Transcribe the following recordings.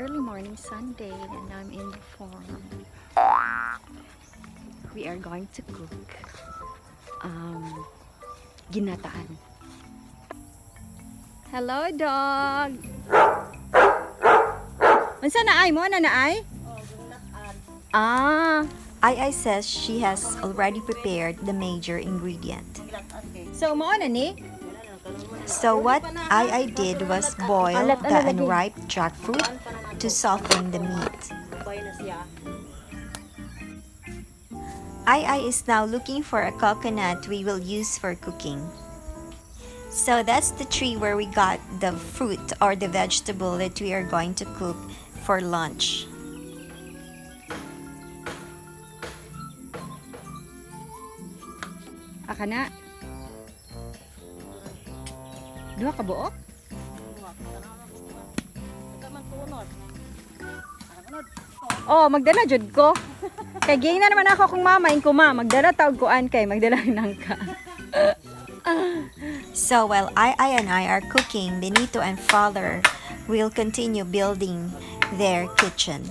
Early morning Sunday and I'm in the farm. We are going to cook Ginataang. Hello dog! Unsa na ay mo? Ano na ay? Ah! Ai says she has already prepared the major ingredient. So mo na ni? So what Ai did was boil the unripe jackfruit to soften the meat. Ai is now looking for a coconut we will use for cooking. So that's the tree where we got the fruit or the vegetable that we are going to cook for lunch. Aka na. Duha ka buok? Oh, magdala jud ko. Kay gay na naman ako kung mamain ko ma. Magdala taog kuan kay magdala nang ka. So while Ai and I are cooking, Benito and father will continue building their kitchen.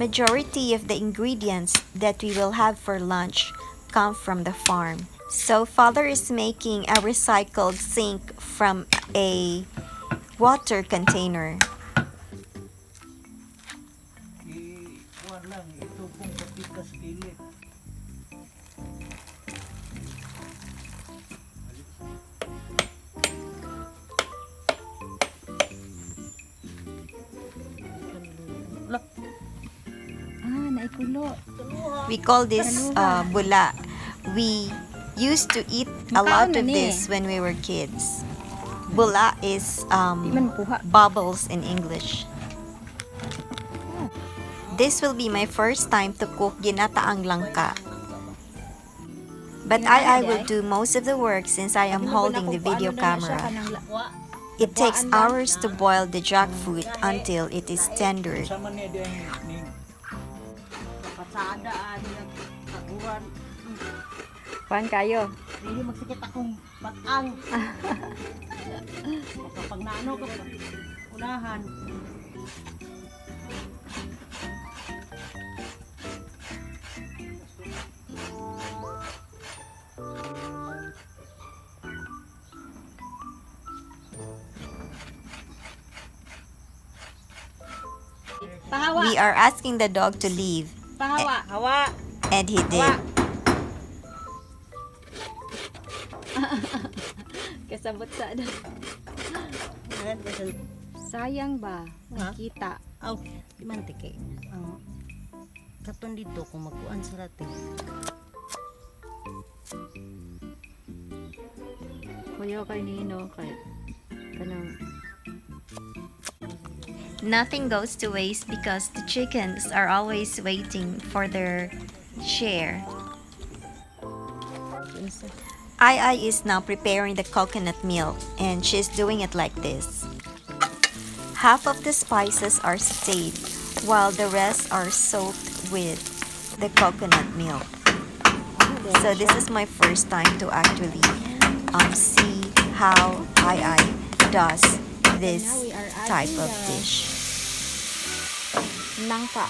Majority of the ingredients that we will have for lunch come from the farm. So father is making a recycled sink from a water container. Naikulo. We call this bula. We used to eat a lot of this when we were kids. Bula is bubbles in English. This will be my first time to cook ginataang langka. But I will do most of the work since I am holding the video camera. It takes hours to boil the jackfruit until it is tender. Kuan kayo. Hindi magsikit akong batang. Kapag naano ka unahan. We are asking the dog to leave. Pahawa. Hawa. And he did. Kasabot sa ada. Sayang ba? Nakita. Aw, di man tike. Ang katon dito kung magkuan sa rate. Kuya kay Nino kay kanang Nothing goes to waste because the chickens are always waiting for their share. Ai is now preparing the coconut milk and she's doing it like this. Half of the spices are stayed while the rest are soaked with the coconut milk. So this is my first time to actually see how Ai does this type of dish. Langka.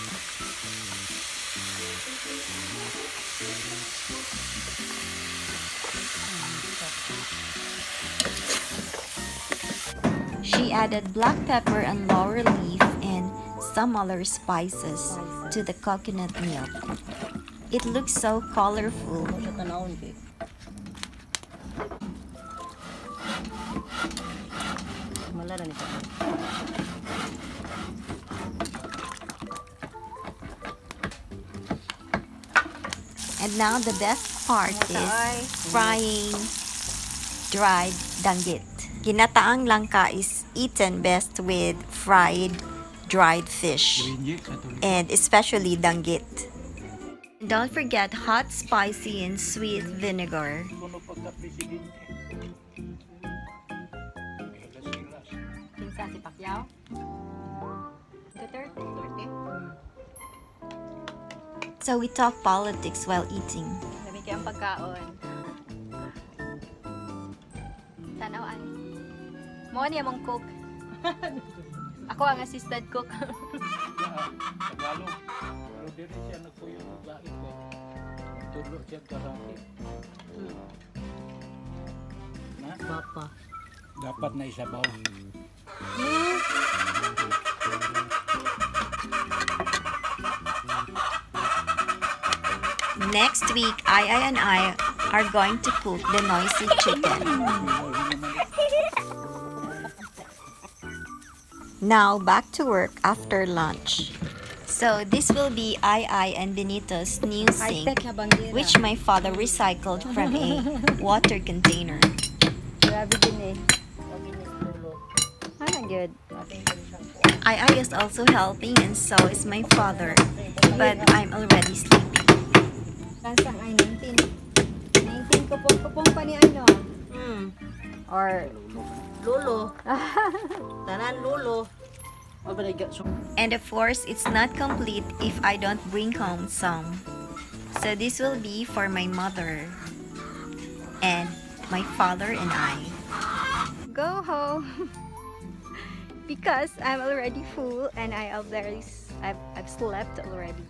She added black pepper and laurel leaf and some other spices to the coconut milk. It looks so colorful. And now the best part is frying dried danggit. Ginataang langka is eaten best with fried dried fish and especially danggit. Don't forget hot, spicy, and sweet vinegar. Kinsa si Pacquiao? Duterte. So we talk politics while eating. Dami kay ang pagkaon. Tanaw ani. Mo niya mong cook. Ako ang assistant cook. Tagalog. Pero dito siya nagpuyo ng langit ko. Nagtulog siya karami. Na? Bapa. Dapat na isabaw. Next week, Ai and I are going to cook the noisy chicken. Now, back to work after lunch. So, this will be Ai and Benito's new sink, High-tech na bangira. which my father recycled from a water container. Grabe din eh. Ano good? Ai is also helping and so is my father, but I'm already sleepy. Lansang ay 19. 19 kupong pa ni ano? Or Lulo. Tanan lulo. And of course, it's not complete if I don't bring home some. So this will be for my mother and my father and I. go home. Because I'm already full and I've slept already.